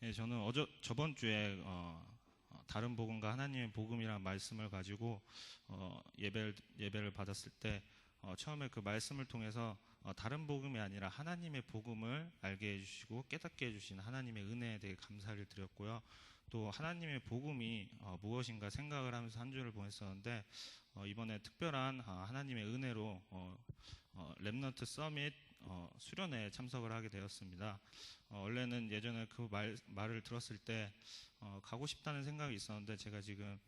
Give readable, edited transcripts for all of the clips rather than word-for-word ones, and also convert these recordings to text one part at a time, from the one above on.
예, 저는 저번 주에 다른 복음과 하나님의 복음이라는 말씀을 가지고 예배를 받았을 때 처음에 그 말씀을 통해서 다른 복음이 아니라 하나님의 복음을 알게 해주시고 깨닫게 해주신 하나님의 은혜에 대해 감사를 드렸고요. 또 하나님의 복음이 무엇인가 생각을 하면서 한 주를 보냈었는데 이번에 특별한 하나님의 은혜로 렘넌트 서밋 수련회에 참석을 하게 되었습니다. 원래는 예전에 그 말을 들었을 때 가고 싶다는 생각이 있었는데 제가 지금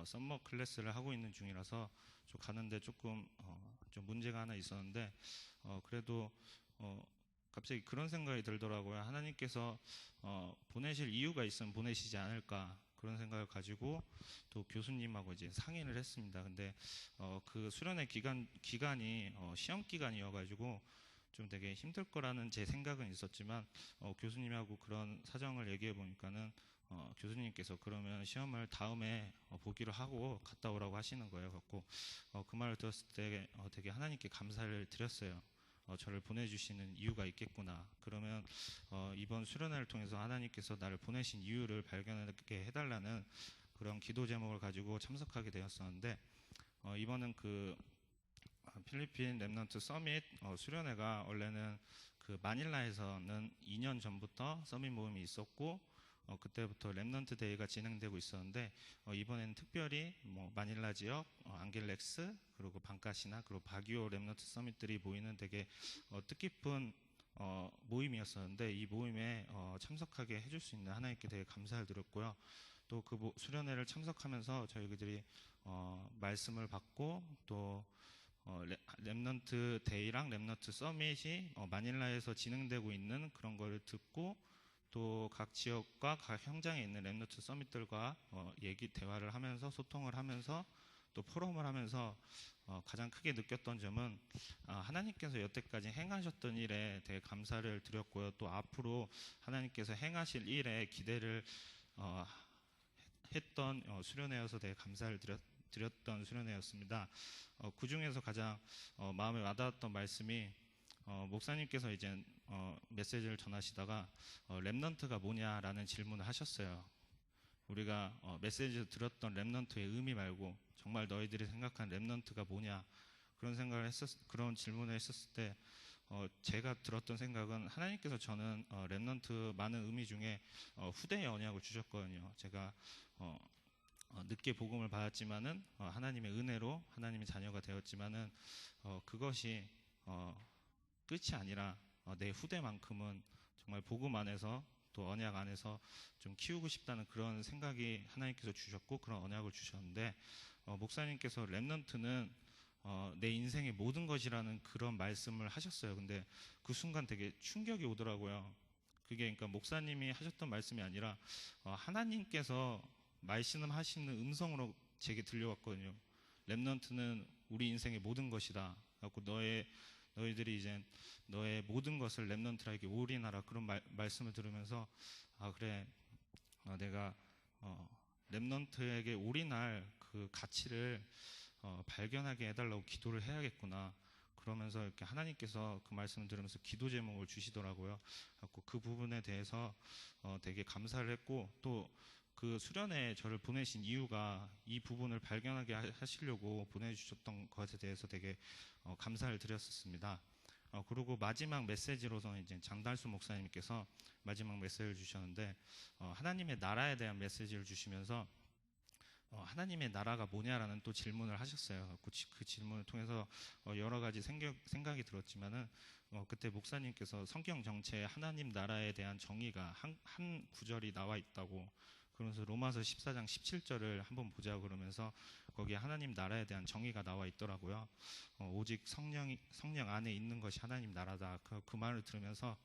썸머 클래스를 하고 있는 중이라서 좀 가는데 조금 좀 문제가 하나 있었는데 그래도 갑자기 그런 생각이 들더라고요. 하나님께서 보내실 이유가 있으면 보내시지 않을까 그런 생각을 가지고 또 교수님하고 이제 상의를 했습니다. 근데 그 수련회 기간이 시험 기간이어가지고 좀 되게 힘들 거라는 제 생각은 있었지만 교수님하고 그런 사정을 얘기해 보니까는 교수님께서 그러면 시험을 다음에 보기로 하고 갔다 오라고 하시는 거예요. 갖고 그 말을 들었을 때 되게 하나님께 감사를 드렸어요. 저를 보내주시는 이유가 있겠구나. 그러면 이번 수련회를 통해서 하나님께서 나를 보내신 이유를 발견하게 해달라는 그런 기도 제목을 가지고 참석하게 되었었는데 이번은 그 필리핀 렘넌트 서밋 수련회가 원래는 그 마닐라에서는 2년 전부터 서밋 모임이 있었고 그때부터 렘넌트 데이가 진행되고 있었는데 이번에는 특별히 뭐 마닐라 지역, 안겔렉스, 그리고 방카시나 그리고 바기오 렘넌트 서밋들이 모이는 되게 뜻깊은 모임이었었는데 이 모임에 참석하게 해줄 수 있는 하나님께 되게 감사를 드렸고요. 또 그 수련회를 참석하면서 저희들이 말씀을 받고 또 렘넌트 데이랑 렘넌트 서밋이 마닐라에서 진행되고 있는 그런 거를 듣고 또 각 지역과 각 현장에 있는 렘넌트 서밋들과 대화를 하면서 소통을 하면서 또 포럼을 하면서 가장 크게 느꼈던 점은 하나님께서 여태까지 행하셨던 일에 되게 감사를 드렸고요. 또 앞으로 하나님께서 행하실 일에 기대를 했던 수련회여서 되게 감사를 드렸던 수련회였습니다. 그 중에서 가장 마음에 와닿았던 말씀이 목사님께서 이제 메시지를 전하시다가 렘넌트가 뭐냐라는 질문을 하셨어요. 우리가 메시지에서 들었던 렘넌트의 의미 말고 정말 너희들이 생각한 렘넌트가 뭐냐 그런 질문을 했었을 때 제가 들었던 생각은 하나님께서 저는 렘넌트 많은 의미 중에 후대의 언약을 주셨거든요. 제가 늦게 복음을 받았지만은 하나님의 은혜로 하나님의 자녀가 되었지만은 그것이 끝이 아니라 내 후대만큼은 정말 복음 안에서 또 언약 안에서 좀 키우고 싶다는 그런 생각이 하나님께서 주셨고 그런 언약을 주셨는데 목사님께서 렘넌트는 내 인생의 모든 것이라는 그런 말씀을 하셨어요. 근데 그 순간 되게 충격이 오더라고요. 그게 그러니까 목사님이 하셨던 말씀이 아니라 하나님께서 말씀하시는 음성으로 제게 들려왔거든요. 렘넌트는 우리 인생의 모든 것이다. 그래갖고 너희들이 이제 너의 모든 것을 렘넌트에게 올인하라 그런 말씀을 들으면서 그래 내가 렘넌트에게 올인할 그 가치를 발견하게 해달라고 기도를 해야겠구나. 그러면서 이렇게 하나님께서 그 말씀을 들으면서 기도 제목을 주시더라고요. 그 부분에 대해서 되게 감사를 했고 또 그 수련회에 저를 보내신 이유가 이 부분을 발견하게 하시려고 보내주셨던 것에 대해서 되게 감사를 드렸었습니다. 그리고 마지막 메시지로서 이제 장달수 목사님께서 마지막 메시지를 주셨는데 하나님의 나라에 대한 메시지를 주시면서 하나님의 나라가 뭐냐라는 또 질문을 하셨어요. 그 질문을 통해서 여러 가지 생각이 들었지만은 그때 목사님께서 성경 전체에 하나님 나라에 대한 정의가 한 구절이 나와 있다고 그러면서 로마서 14장 17절을 한번 보자 그러면서 거기에 하나님 나라에 대한 정의가 나와 있더라고요. 오직 성령 안에 있는 것이 하나님 나라다. 그 말을 들으면서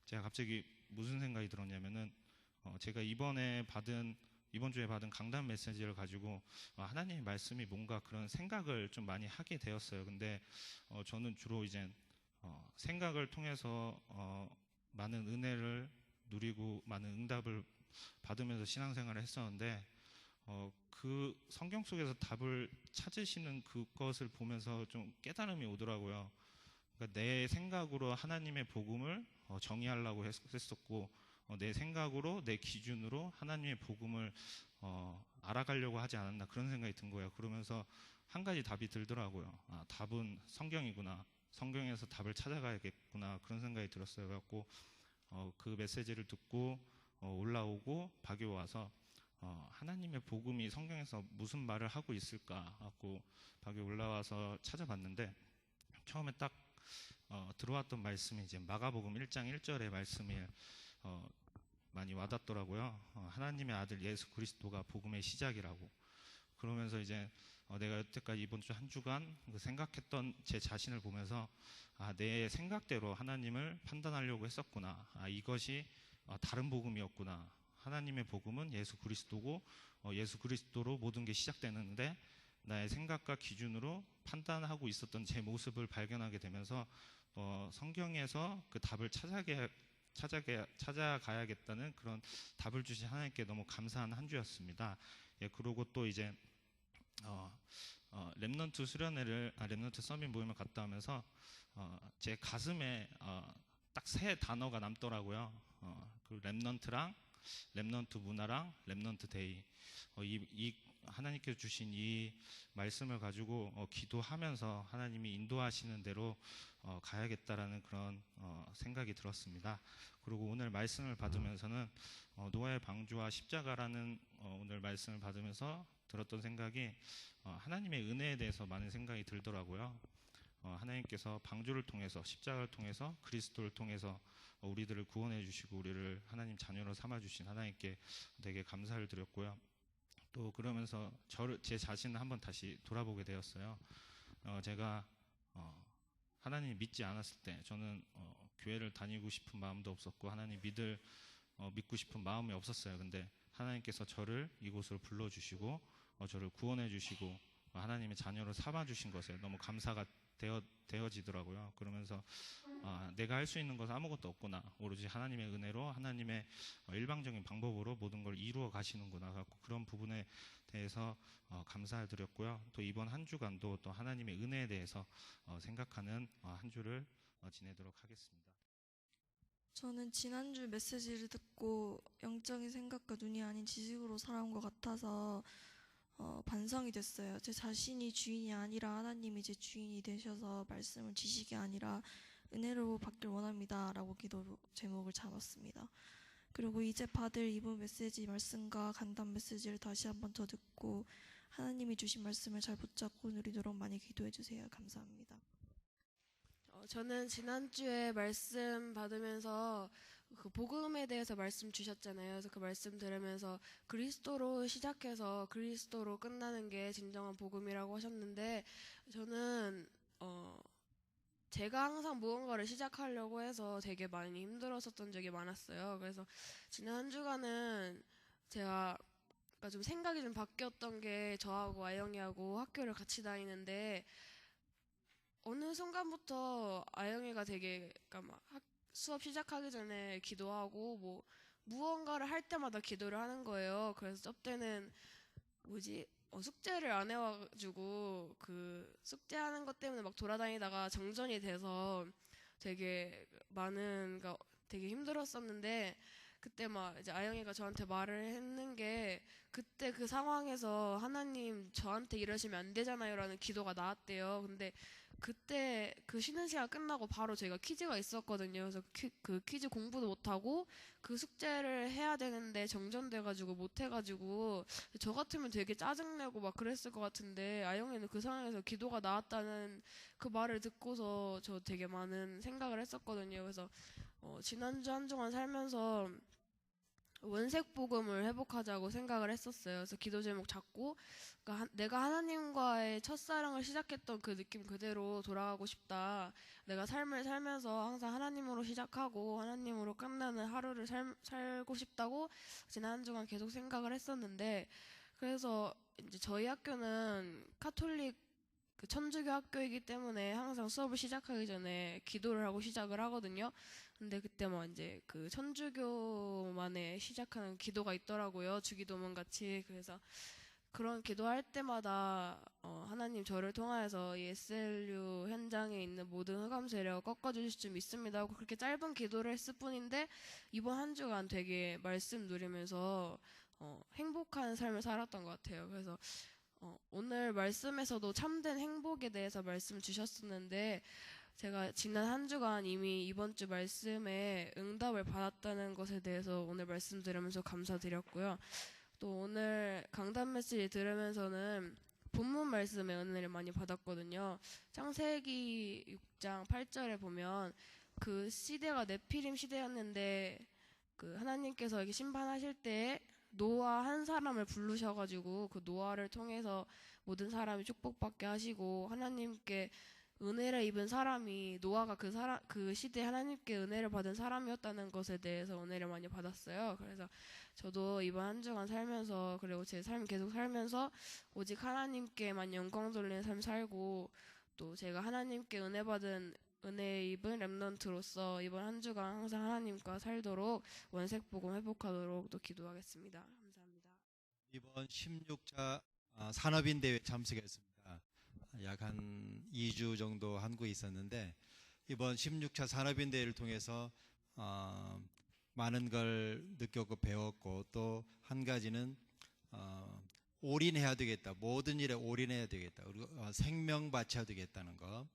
제가 갑자기 무슨 생각이 들었냐면은 제가 이번 주에 받은 강단 메시지를 가지고 하나님의 말씀이 뭔가 그런 생각을 좀 많이 하게 되었어요. 근데 저는 주로 이제 생각을 통해서 많은 은혜를 누리고 많은 응답을 받으면서 신앙생활을 했었는데 그 성경 속에서 답을 찾으시는 그것을 보면서 좀 깨달음이 오더라고요. 그러니까 내 생각으로 하나님의 복음을 정의하려고 했었고 내 생각으로 내 기준으로 하나님의 복음을 알아가려고 하지 않았나 그런 생각이 든 거예요. 그러면서 한 가지 답이 들더라고요. 아, 답은 성경이구나. 성경에서 답을 찾아가야겠구나 그런 생각이 들었어요. 그래갖고 그 메시지를 듣고 올라오고 박에 와서 하나님의 복음이 성경에서 무슨 말을 하고 있을까 하고 박에 올라와서 찾아봤는데 처음에 딱 들어왔던 말씀이 이제 마가복음 1장 1절의 말씀이 많이 와닿더라고요. 하나님의 아들 예수 그리스도가 복음의 시작이라고. 그러면서 이제 내가 여태까지 이번 주 한 주간 생각했던 제 자신을 보면서 내 생각대로 하나님을 판단하려고 했었구나. 이것이 다른 복음이었구나. 하나님의 복음은 예수 그리스도고 예수 그리스도로 모든 게 시작되는데 나의 생각과 기준으로 판단하고 있었던 제 모습을 발견하게 되면서 성경에서 그 답을 찾아가야겠다는 그런 답을 주신 하나님께 너무 감사한 한 주였습니다. 예, 그리고 또 이제 렘넌트 수련회를 렘넌트 서밋 모임을 갔다 오면서 제 가슴에 딱 세 단어가 남더라고요. 그 렘넌트랑 렘넌트 문화랑 렘넌트 데이. 이 하나님께서 주신 이 말씀을 가지고 기도하면서 하나님이 인도하시는 대로 가야겠다라는 그런 생각이 들었습니다. 그리고 오늘 말씀을 받으면서는 노아의 방주와 십자가라는 오늘 말씀을 받으면서 들었던 생각이 하나님의 은혜에 대해서 많은 생각이 들더라고요. 하나님께서 방주를 통해서 십자가를 통해서 그리스도를 통해서 우리들을 구원해 주시고 우리를 하나님 자녀로 삼아 주신 하나님께 되게 감사를 드렸고요. 또 그러면서 제 자신을 한번 다시 돌아보게 되었어요. 제가 하나님 믿지 않았을 때 저는 교회를 다니고 싶은 마음도 없었고 하나님 믿고 싶은 마음이 없었어요. 근데 하나님께서 저를 이곳으로 불러주시고 저를 구원해 주시고 하나님의 자녀로 삼아 주신 것에 너무 감사가 되어지더라고요. 그러면서 내가 할 수 있는 것은 아무것도 없구나. 오로지 하나님의 은혜로 하나님의 일방적인 방법으로 모든 걸 이루어 가시는구나. 갖고 그런 부분에 대해서 감사를 드렸고요. 또 이번 한 주간도 또 하나님의 은혜에 대해서 생각하는 한 주를 지내도록 하겠습니다. 저는 지난주 메시지를 듣고 영적인 생각과 눈이 아닌 지식으로 살아온 것 같아서 반성이 됐어요. 제 자신이 주인이 아니라 하나님이 제 주인이 되셔서 말씀을 지식이 아니라 은혜로 받길 원합니다 라고 기도 제목을 잡았습니다. 그리고 이제 받을 이번 메시지 말씀과 간단 메시지를 다시 한번 더 듣고 하나님이 주신 말씀을 잘 붙잡고 누리도록 많이 기도해 주세요. 감사합니다. 저는 지난주에 말씀 받으면서 그 복음에 대해서 말씀 주셨잖아요. 그래서 그 말씀 들으면서 그리스도로 시작해서 그리스도로 끝나는 게 진정한 복음이라고 하셨는데 저는 제가 항상 무언가를 시작하려고 해서 되게 많이 힘들었었던 적이 많았어요. 그래서 지난 한 주간은 제가 그러니까 좀 생각이 좀 바뀌었던 게 저하고 아영이하고 학교를 같이 다니는데 어느 순간부터 아영이가 되게 그러니까 막 수업 시작하기 전에 기도하고 뭐 무언가를 할 때마다 기도를 하는 거예요. 그래서 저때는 숙제를 안 해와가지고 그 숙제하는 것 때문에 막 돌아다니다가 정전이 돼서 되게 그러니까 되게 힘들었었는데 그때 막 이제 아영이가 저한테 말을 했는 게 그때 그 상황에서 하나님 저한테 이러시면 안 되잖아요라는 기도가 나왔대요. 근데 그때 그 쉬는 시간 끝나고 바로 저희가 퀴즈가 있었거든요. 그래서 그 퀴즈 공부도 못하고 그 숙제를 해야 되는데 정전돼가지고 못해가지고 저 같으면 되게 짜증내고 막 그랬을 것 같은데 아영이는 그 상황에서 기도가 나왔다는 그 말을 듣고서 저 되게 많은 생각을 했었거든요. 그래서 지난주 한 주간 살면서 원색 복음을 회복하자고 생각을 했었어요. 그래서 기도 제목 잡고 그러니까 내가 하나님과의 첫사랑을 시작했던 그 느낌 그대로 돌아가고 싶다. 내가 삶을 살면서 항상 하나님으로 시작하고 하나님으로 끝나는 하루를 살고 싶다고 지난 한 주간 계속 생각을 했었는데 그래서 이제 저희 학교는 카톨릭 그 천주교 학교이기 때문에 항상 수업을 시작하기 전에 기도를 하고 시작을 하거든요. 근데 그때 막 이제 그 천주교만의 시작하는 기도가 있더라고요. 주기도문 같이. 그래서 그런 기도할 때마다 하나님 저를 통하여서 이 SLU 현장에 있는 모든 흑암 세력 꺾어주실 줄 믿습니다 하고 그렇게 짧은 기도를 했을 뿐인데 이번 한 주간 되게 말씀 누리면서 행복한 삶을 살았던 것 같아요. 그래서 오늘 말씀에서도 참된 행복에 대해서 말씀 주셨었는데 제가 지난 한 주간 이미 이번 주 말씀에 응답을 받았다는 것에 대해서 오늘 말씀 들으면서 감사드렸고요. 또 오늘 강단 메시지 들으면서는 본문 말씀에 은혜를 많이 받았거든요. 창세기 6장 8절에 보면 그 시대가 네피림 시대였는데 그 하나님께서 여기 심판하실 때 노아 한 사람을 부르셔가지고 그 노아를 통해서 모든 사람이 축복받게 하시고 하나님께 은혜를 입은 사람이 노아가 그 시대에 하나님께 은혜를 받은 사람이었다는 것에 대해서 은혜를 많이 받았어요. 그래서 저도 이번 한 주간 살면서 그리고 제 삶 계속 살면서 오직 하나님께만 영광 돌리는 삶 살고 또 제가 하나님께 은혜 입은 렘넌트로서 이번 한 주간 항상 하나님과 살도록 원색 복음 회복하도록 또 기도하겠습니다. 감사합니다. 이번 16차 산업인 대회 참석했습니다. 약 한 2주 정도 한국에 있었는데 이번 16차 산업인 대회를 통해서 많은 걸 느꼈고 배웠고 또 한 가지는 올인해야 되겠다. 모든 일에 올인해야 되겠다. 그리고 생명 바쳐야 되겠다는 거.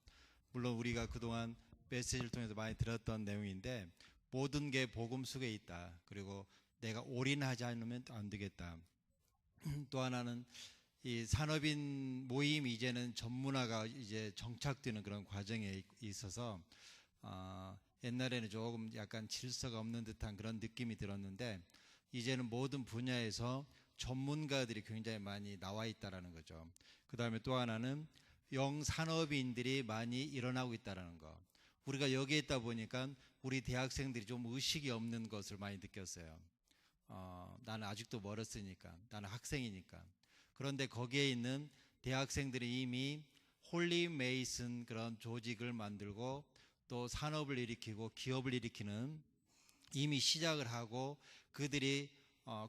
물론 우리가 그동안 메시지를 통해서 많이 들었던 내용인데 모든 게 복음 속에 있다. 그리고 내가 올인하지 않으면 안 되겠다. 또 하나는 이 산업인 모임이 이제는 전문화가 이제 정착되는 그런 과정에 있어서 옛날에는 조금 약간 질서가 없는 듯한 그런 느낌이 들었는데 이제는 모든 분야에서 전문가들이 굉장히 많이 나와 있다라는 거죠. 그 다음에 또 하나는 영산업인들이 많이 일어나고 있다라는 거. 우리가 여기에 있다 보니까 우리 대학생들이 좀 의식이 없는 것을 많이 느꼈어요. 나는 아직도 멀었으니까, 나는 학생이니까. 그런데 거기에 있는 대학생들이 이미 홀리 메이슨 그런 조직을 만들고 또 산업을 일으키고 기업을 일으키는 이미 시작을 하고 그들이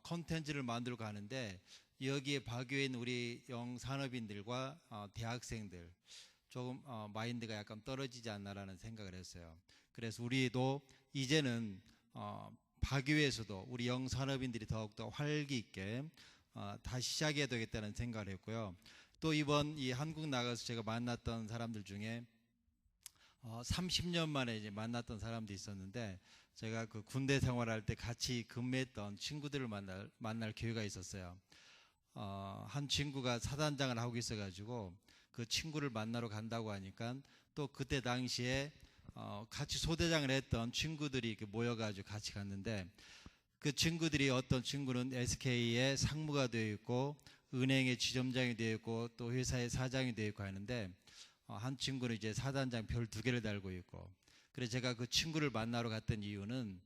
콘텐츠를 만들고 가는데 여기에 박여에 있는 우리 영산업인들과 대학생들 조금 마인드가 약간 떨어지지 않나라는 생각을 했어요. 그래서 우리도 이제는 박유에서도 우리 영산업인들이 더욱더 활기 있게 다시 시작해야 되겠다는 생각을 했고요. 또 이번 이 한국 나가서 제가 만났던 사람들 중에 30년 만에 이제 만났던 사람도 있었는데 제가 그 군대 생활할 때 같이 근무했던 친구들을 만날 기회가 있었어요. 한 친구가 사단장을 하고 있어가지고 그 친구를 만나러 간다고 하니까 또 그때 당시에 같이 소대장을 했던 친구들이 이렇게 모여가지고 같이 갔는데 그 친구들이 어떤 친구는 SK의 상무가 되어 있고 은행의 지점장이 되어 있고 또 회사의 사장이 되어 있고 하는데 한 친구는 이제 사단장 별 2개를 달고 있고 그래서 제가 그 친구를 만나러 갔던 이유는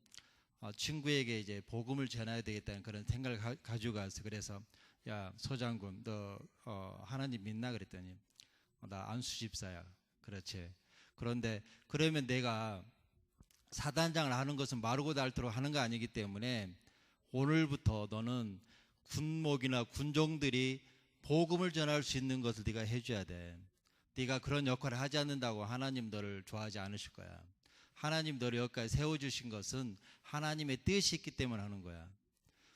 친구에게 이제 복음을 전해야 되겠다는 그런 생각을 가지고 갔어요. 그래서 야 소장군 너 하나님 믿나 그랬더니 나 안수 집사야. 그렇지. 그런데 그러면 내가 사단장을 하는 것은 마르고 닳도록 하는 거 아니기 때문에 오늘부터 너는 군목이나 군종들이 복음을 전할 수 있는 것을 네가 해줘야 돼. 네가 그런 역할을 하지 않는다고 하나님 너를 좋아하지 않으실 거야. 하나님 너를 여기까지 세워주신 것은 하나님의 뜻이 있기 때문에 하는 거야.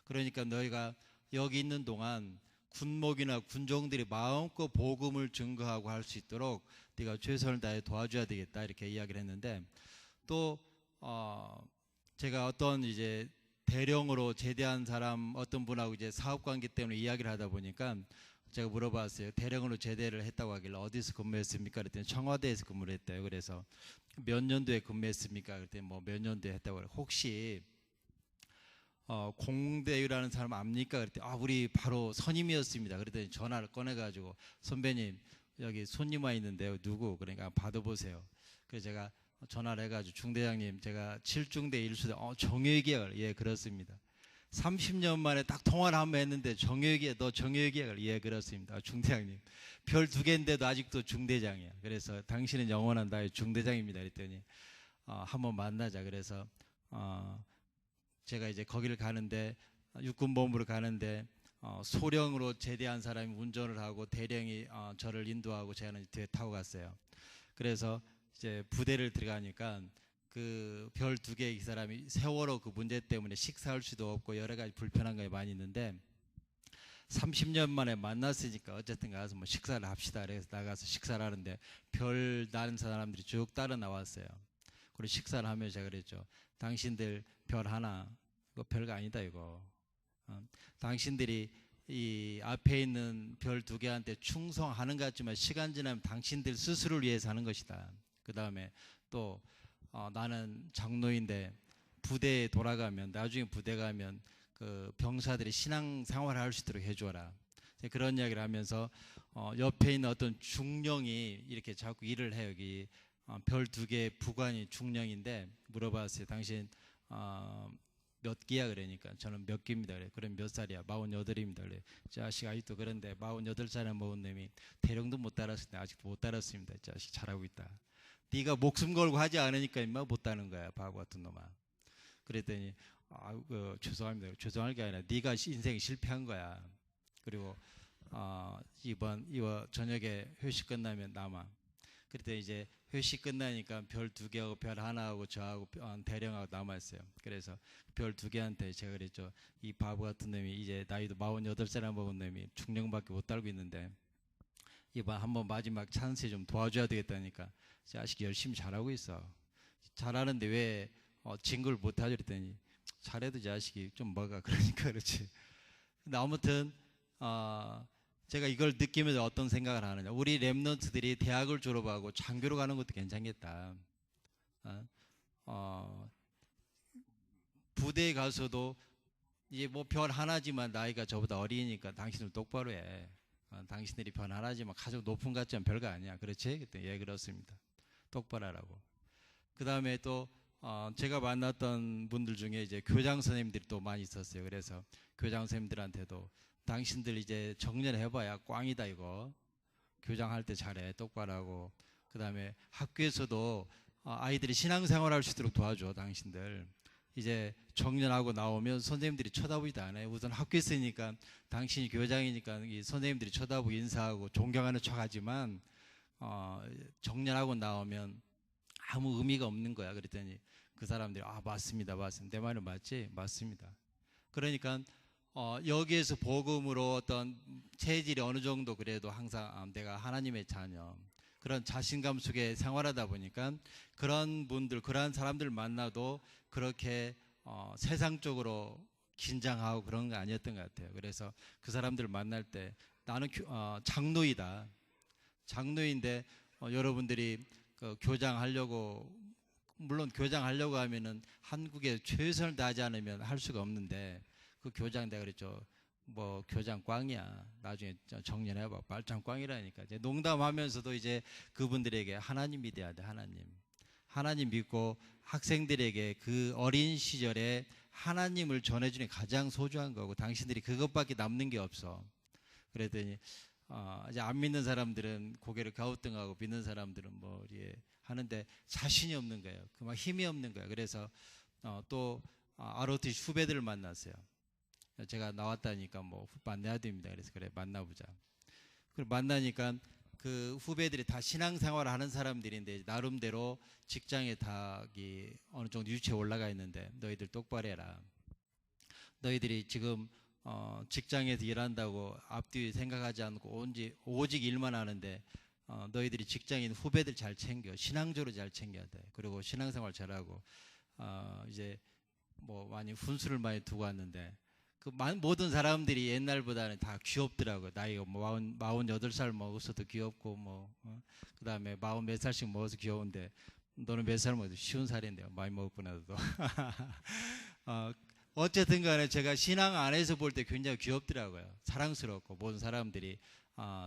그러니까 너희가 여기 있는 동안 군목이나 군종들이 마음껏 복음을 증거하고 할 수 있도록 네가 최선을 다해 도와줘야 되겠다 이렇게 이야기를 했는데 또 제가 어떤 이제 대령으로 제대한 사람 어떤 분하고 이제 사업 관계 때문에 이야기를 하다 보니까 제가 물어봤어요. 대령으로 제대를 했다고 하길래 어디서 근무했습니까? 그랬더니 청와대에서 근무를 했대요. 그래서 몇 년도에 근무했습니까? 그랬더니 뭐 몇 년도에 했다고 그래요. 혹시 공대유라는 사람 압니까? 그랬더니 우리 바로 선임이었습니다. 그랬더니 전화를 꺼내가지고 선배님 여기 손님 와 있는데요. 누구? 그러니까 받아보세요. 그래서 제가 전화를 해가지고 중대장님 제가 7중대 1수대 정혁이야. 예 그렇습니다. 30년 만에 딱 통화를 한번 했는데 정혁이야 너 정혁이야. 예 그렇습니다. 중대장님 별 2개인데도 아직도 중대장이야. 그래서 당신은 영원한 나의 중대장입니다. 그랬더니 한번 만나자. 그래서 제가 이제 거기를 가는데 육군본부를 가는데 소령으로 제대한 사람이 운전을 하고 대령이 저를 인도하고 저는 뒤에 타고 갔어요. 그래서 이제 부대를 들어가니까 그 별 2개 이 사람이 세월호 그 문제 때문에 식사할 수도 없고 여러 가지 불편한 게 많이 있는데 30년 만에 만났으니까 어쨌든 가서 뭐 식사를 합시다. 그래서 나가서 식사를 하는데 별 다른 사람들이 쭉 따라 나왔어요. 그리고 식사를 하면서 제가 그랬죠. 당신들 별 하나 이거 별거 아니다 이거. 당신들이 이 앞에 있는 별 2개한테 충성하는 것 같지만 시간 지나면 당신들 스스로를 위해서 하는 것이다. 그 다음에 또 나는 장로인데 부대에 돌아가면 나중에 부대 가면 그 병사들이 신앙 생활을 할 수 있도록 해줘라. 그런 이야기를 하면서 옆에 있는 어떤 중령이 이렇게 자꾸 일을 해요. 여기 별 2개 부관이 중령인데 물어봤어요. 당신 몇 기야? 그러니까 저는 몇 기입니다. 그래. 그럼 몇 살이야? 48입니다. 그래. 자식 아직도 그런데 48살에 먹은 놈이 대령도 못 따랐는데 아직도 못 따랐습니다. 자식 잘하고 있다. 네가 목숨 걸고 하지 않으니까 임마 못 따는 거야. 바보 같은 놈아. 그랬더니 죄송합니다. 죄송할 게 아니라 네가 인생이 실패한 거야. 그리고 이번 저녁에 회식 끝나면 남아. 그랬더니 이제 회식 끝나니까 별 2개하고 별 하나하고 저하고 대령하고 남았어요. 그래서 별 2개한테 제가 그랬죠. 이 바보 같은 놈이 이제 나이도 48살 먹은 놈이 중령밖에 못 달고 있는데 이번 한번 마지막 찬스에 좀 도와줘야 되겠다니까 자식 열심히 잘하고 있어. 잘하는데 왜 진급을 못하죠? 그랬더니 잘해도 자식이 좀 뭐가 그러니까 그렇지. 근데 아무튼 제가 이걸 느끼면서 어떤 생각을 하느냐. 우리 랩런트들이 대학을 졸업하고 장교로 가는 것도 괜찮겠다. 부대에 가서도 이제 뭐 별 하나지만 나이가 저보다 어리니까 당신들 똑바로 해. 당신들이 별 하나지만 가족 높은 것 같지만 별거 아니야. 그렇지? 그때 예 그렇습니다. 똑바로 하라고. 그 다음에 또 제가 만났던 분들 중에 이제 교장 선생님들이 또 많이 있었어요. 그래서 교장 선생님들한테도 당신들 이제 정년해봐야 꽝이다 이거. 교장할 때 잘해 똑바로 하고. 그 다음에 학교에서도 아이들이 신앙생활 할 수 있도록 도와줘. 당신들 이제 정년하고 나오면 선생님들이 쳐다보지도 않아요. 우선 학교에 있으니까 당신이 교장이니까 이 선생님들이 쳐다보고 인사하고 존경하는 척하지만 정년하고 나오면 아무 의미가 없는 거야. 그랬더니 그 사람들이 맞습니다. 내 말은 맞지? 맞습니다. 그러니까 여기에서 복음으로 어떤 체질이 어느 정도 그래도 항상 내가 하나님의 자녀 그런 자신감 속에 생활하다 보니까 그런 분들 그런 사람들 만나도 그렇게 세상적으로 긴장하고 그런 거 아니었던 것 같아요. 그래서 그 사람들을 만날 때 나는 장로이다. 장로인데 여러분들이 교장하려고 물론 교장하려고 하면은 한국에 최선을 다하지 않으면 할 수가 없는데 그 교장 내가 그랬죠. 뭐 교장 꽝이야. 나중에 정년해봐. 말짱 꽝이라니까. 이제 농담하면서도 이제 그분들에게 하나님 믿어야 돼. 하나님 믿고 학생들에게 그 어린 시절에 하나님을 전해주는 게 가장 소중한 거고 당신들이 그것밖에 남는 게 없어. 그랬더니 이제 안 믿는 사람들은 고개를 갸우뚱하고 믿는 사람들은 뭐 하는데 자신이 없는 거예요. 그 막 힘이 없는 거예요. 그래서 또 ROTC 후배들을 만났어요. 제가 나왔다니까 뭐 만나야 됩니다. 그래서 그래 만나보자. 그리고 만나니까 그 후배들이 다 신앙생활을 하는 사람들인데 나름대로 직장에 다 어느 정도 유치에 올라가 있는데 너희들 똑바로 해라. 너희들이 지금 직장에서 일한다고 앞뒤 생각하지 않고 오직 일만 하는데 너희들이 직장인 후배들 잘 챙겨. 신앙적으로 잘 챙겨야 돼. 그리고 신앙생활 잘하고 이제 뭐 많이 훈수를 많이 두고 왔는데 그 모든 사람들이 옛날보다는 다 귀엽더라고요. 나이가 48살 먹었어도 귀엽고 그 다음에 40몇 살씩 먹어서 귀여운데 너는 몇 살 먹어도 쉬운 살인데요. 많이 먹었구나 너도. 어쨌든 간에 제가 신앙 안에서 볼 때 굉장히 귀엽더라고요. 사랑스럽고 모든 사람들이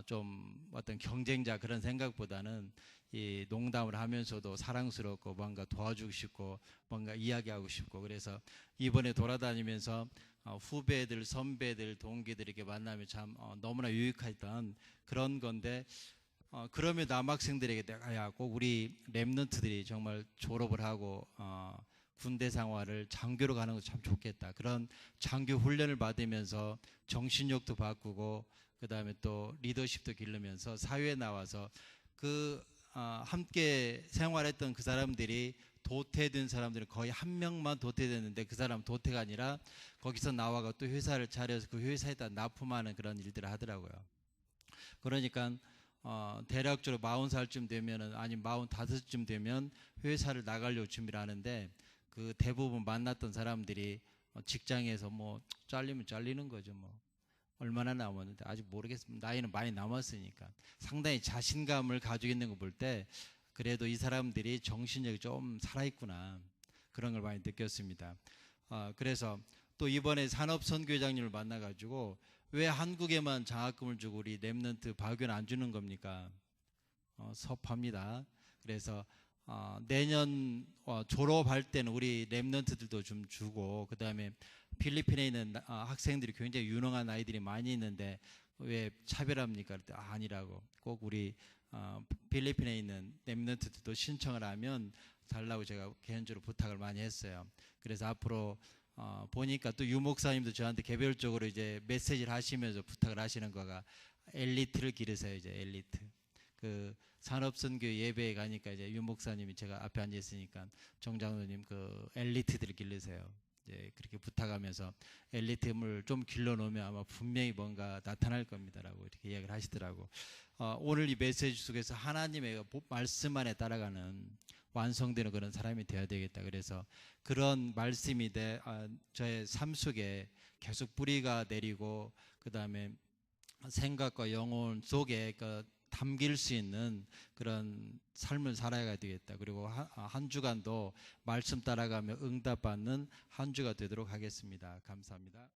좀 어떤 경쟁자 그런 생각보다는 이 농담을 하면서도 사랑스럽고 뭔가 도와주고 싶고 뭔가 이야기하고 싶고 그래서 이번에 돌아다니면서 후배들, 선배들, 동기들에게 만나면 참 너무나 유익했던 그런 건데 그러면 남학생들에게 내가 꼭 우리 랩런트들이 정말 졸업을 하고 군대 생활을 장교로 가는 것도 참 좋겠다. 그런 장교 훈련을 받으면서 정신력도 바꾸고 그다음에 또 리더십도 기르면서 사회에 나와서 함께 생활했던 그 사람들이 도태된 사람들은 거의 한 명만 도태됐는데 그 사람 도태가 아니라 거기서 나와가 또 회사를 차려서 그 회사에다 납품하는 그런 일들을 하더라고요. 그러니까 대략적으로 40살쯤 되면은 아니면 45쯤 되면 회사를 나가려고 준비를 하는데 그 대부분 만났던 사람들이 직장에서 뭐 잘리면 잘리는 거죠. 뭐 얼마나 남았는데 아직 모르겠습니다. 나이는 많이 남았으니까 상당히 자신감을 가지고 있는 거 볼 때 그래도 이 사람들이 정신력이 좀 살아있구나 그런 걸 많이 느꼈습니다. 그래서 또 이번에 산업선교회장님을 만나가지고 왜 한국에만 장학금을 주고 우리 랩넌트 박유는 안 주는 겁니까? 섭합니다. 그래서 내년 졸업할 때는 우리 랩넌트들도 좀 주고 그 다음에 필리핀에 있는 학생들이 굉장히 유능한 아이들이 많이 있는데 왜 차별합니까? 그랬더니 아니라고 꼭 우리 필리핀에 있는 랩넌트들도 신청을 하면 달라고 제가 개인적으로 부탁을 많이 했어요. 그래서 앞으로 보니까 또 유 목사님도 저한테 개별적으로 이제 메시지를 하시면서 부탁을 하시는 거가 엘리트를 기르세요. 이제 엘리트. 그 산업선교 예배에 가니까 이제 유 목사님이 제가 앞에 앉아 있으니까 정장로님 그 엘리트들을 기르세요. 이제 그렇게 부탁하면서 엘리트를 좀 길러놓으면 아마 분명히 뭔가 나타날 겁니다라고 이렇게 이야기를 하시더라고. 오늘 이 메시지 속에서 하나님의 말씀 안에 따라가는 완성되는 그런 사람이 되어야 되겠다. 그래서 그런 말씀이 저의 삶 속에 계속 뿌리가 내리고 그 다음에 생각과 영혼 속에 담길 수 있는 그런 삶을 살아야 되겠다. 그리고 한 주간도 말씀 따라가며 응답받는 한 주가 되도록 하겠습니다. 감사합니다.